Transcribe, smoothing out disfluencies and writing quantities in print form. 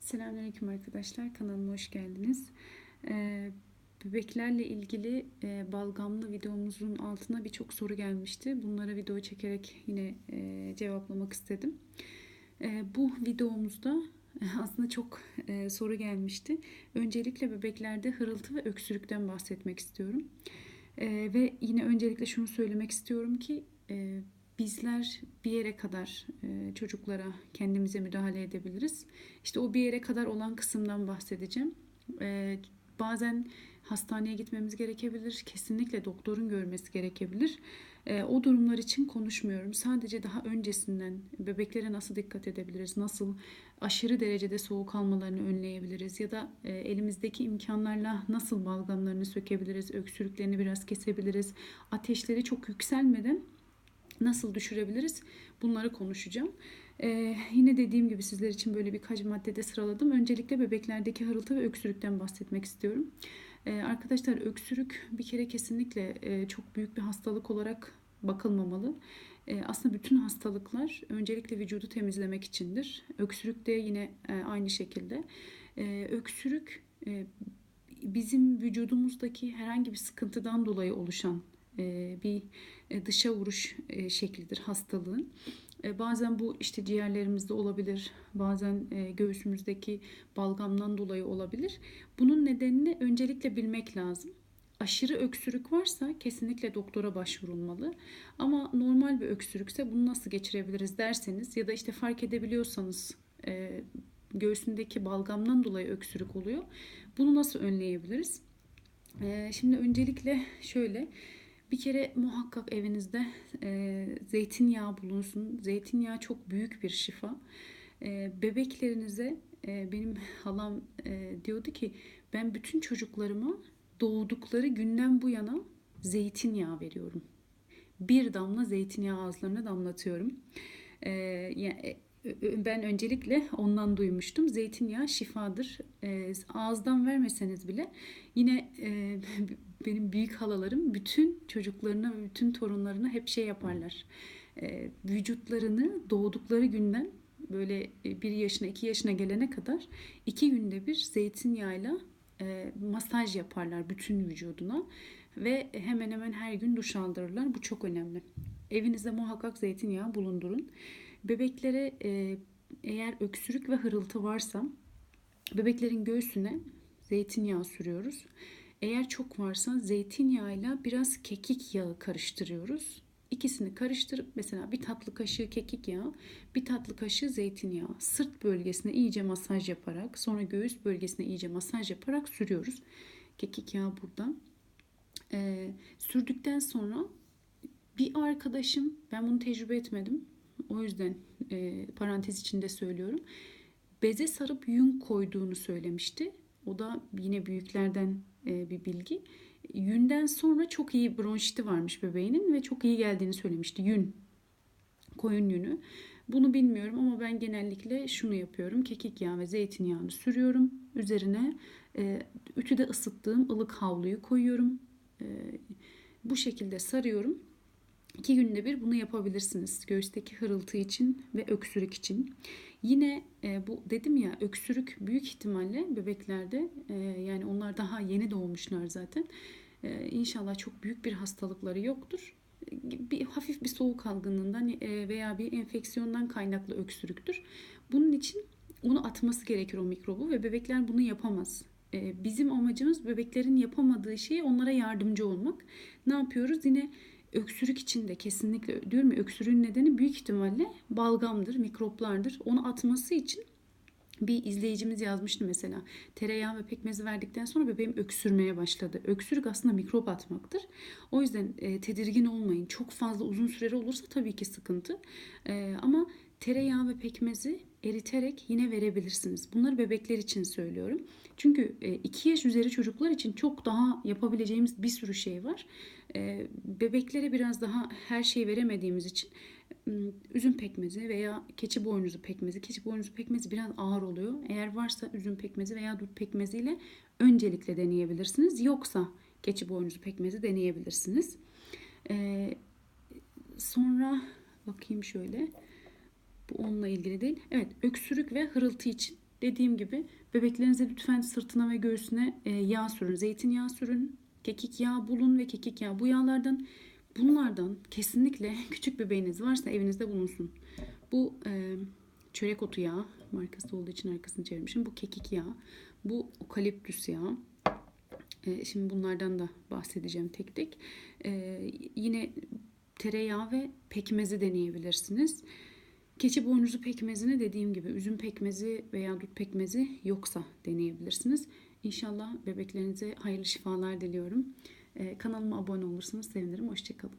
Selamünaleyküm arkadaşlar. Kanalıma hoş geldiniz. Bebeklerle ilgili balgamlı videomuzun altına birçok soru gelmişti. Bunlara video çekerek yine cevaplamak istedim. Bu videomuzda aslında çok soru gelmişti. Öncelikle bebeklerde hırıltı ve öksürükten bahsetmek istiyorum. Ve yine öncelikle şunu söylemek istiyorum ki bizler bir yere kadar çocuklara kendimize müdahale edebiliriz. İşte o bir yere kadar olan kısımdan bahsedeceğim. Bazen hastaneye gitmemiz gerekebilir. Kesinlikle doktorun görmesi gerekebilir. O durumlar için konuşmuyorum. Sadece daha öncesinden bebeklere nasıl dikkat edebiliriz? Nasıl aşırı derecede soğuk almalarını önleyebiliriz? Ya da elimizdeki imkanlarla nasıl balgamlarını sökebiliriz? Öksürüklerini biraz kesebiliriz? Ateşleri çok yükselmeden nasıl düşürebiliriz? Bunları konuşacağım. Yine dediğim gibi sizler için böyle birkaç maddede sıraladım. Öncelikle bebeklerdeki hırıltı ve öksürükten bahsetmek istiyorum. Arkadaşlar öksürük bir kere kesinlikle çok büyük bir hastalık olarak bakılmamalı. Aslında bütün hastalıklar öncelikle vücudu temizlemek içindir. Öksürük de yine aynı şekilde. Öksürük bizim vücudumuzdaki herhangi bir sıkıntıdan dolayı oluşan bir dışa vuruş şeklidir hastalığın. Bazen bu işte ciğerlerimizde olabilir, bazen göğsümüzdeki balgamdan dolayı olabilir. Bunun nedenini öncelikle bilmek lazım. Aşırı öksürük varsa kesinlikle doktora başvurulmalı. Ama normal bir öksürükse bunu nasıl geçirebiliriz derseniz ya da işte fark edebiliyorsanız göğsündeki balgamdan dolayı öksürük oluyor. Bunu nasıl önleyebiliriz? Şimdi öncelikle şöyle. Bir kere muhakkak evinizde zeytinyağı bulunsun. Zeytinyağı çok büyük bir şifa. Bebeklerinize benim halam diyordu ki ben bütün çocuklarıma doğdukları günden bu yana zeytinyağı veriyorum. Bir damla zeytinyağı ağızlarına damlatıyorum. Yani ben öncelikle ondan duymuştum. Zeytinyağı şifadır. Ağızdan vermeseniz bile yine benim büyük halalarım bütün çocuklarına ve bütün torunlarına hep şey yaparlar. Vücutlarını doğdukları günden böyle 1 yaşına 2 yaşına gelene kadar 2 günde bir zeytinyağıyla masaj yaparlar bütün vücuduna ve hemen hemen her gün duş aldırırlar. Bu çok önemli. Evinizde muhakkak zeytinyağı bulundurun. Bebeklere eğer öksürük ve hırıltı varsa bebeklerin göğsüne zeytinyağı sürüyoruz. Eğer çok varsa zeytinyağıyla biraz kekik yağı karıştırıyoruz. İkisini karıştırıp mesela bir tatlı kaşığı kekik yağı, bir tatlı kaşığı zeytinyağı sırt bölgesine iyice masaj yaparak, sonra göğüs bölgesine iyice masaj yaparak sürüyoruz. Kekik yağı burada. Sürdükten sonra bir arkadaşım, ben bunu tecrübe etmedim, o yüzden parantez içinde söylüyorum, beze sarıp yün koyduğunu söylemişti. O da yine büyüklerden bir bilgi. Yünden sonra çok iyi bronşiti varmış bebeğinin ve çok iyi geldiğini söylemişti. Yün, koyun yünü. Bunu bilmiyorum ama ben genellikle şunu yapıyorum. Kekik yağı ve zeytinyağını sürüyorum. Üzerine ütüde ısıttığım ılık havluyu koyuyorum. Bu şekilde sarıyorum. 2 günde bir bunu yapabilirsiniz. Göğüsteki hırıltı için ve öksürük için. Yine bu dedim ya, öksürük büyük ihtimalle bebeklerde yani onlar daha yeni doğmuşlar zaten. İnşallah çok büyük bir hastalıkları yoktur. Bir hafif bir soğuk algınlığından veya bir enfeksiyondan kaynaklı öksürüktür. Bunun için onu atması gerekir o mikrobu ve bebekler bunu yapamaz. Bizim amacımız bebeklerin yapamadığı şeyi onlara yardımcı olmak. Ne yapıyoruz? Yine öksürük için de kesinlikle diyorum ya, öksürüğün nedeni büyük ihtimalle balgamdır, mikroplardır. Onu atması için bir izleyicimiz yazmıştı mesela. Tereyağı ve pekmezi verdikten sonra bebeğim öksürmeye başladı. Öksürük aslında mikrop atmaktır. O yüzden tedirgin olmayın. Çok fazla uzun süreli olursa tabii ki sıkıntı. Ama tereyağı ve pekmezi eriterek yine verebilirsiniz. Bunları bebekler için söylüyorum. Çünkü 2 yaş üzeri çocuklar için çok daha yapabileceğimiz bir sürü şey var. Bebeklere biraz daha her şeyi veremediğimiz için üzüm pekmezi veya keçi boynuzu pekmezi. Keçi boynuzu pekmezi biraz ağır oluyor. Eğer varsa üzüm pekmezi veya dut pekmeziyle öncelikle deneyebilirsiniz. Yoksa keçi boynuzu pekmezi deneyebilirsiniz. Sonra bakayım şöyle. Bu onunla ilgili değil. Evet, öksürük ve hırıltı için Dediğim gibi bebeklerinize lütfen sırtına ve göğsüne yağ sürün. Zeytinyağı sürün. Kekik yağı bulun ve kekik yağı. Bunlardan kesinlikle küçük bebeğiniz varsa evinizde bulunsun. Bu çörek otu yağı, markası olduğu için arkasını çevirmişim. Bu kekik yağı. Bu okaliptüs yağı. Şimdi bunlardan da bahsedeceğim tek tek. Yine tereyağı ve pekmezi deneyebilirsiniz. Keçi boynuzu pekmezini dediğim gibi üzüm pekmezi veya dut pekmezi yoksa deneyebilirsiniz. İnşallah bebeklerinize hayırlı şifalar diliyorum. Kanalıma abone olursanız sevinirim. Hoşça kalın.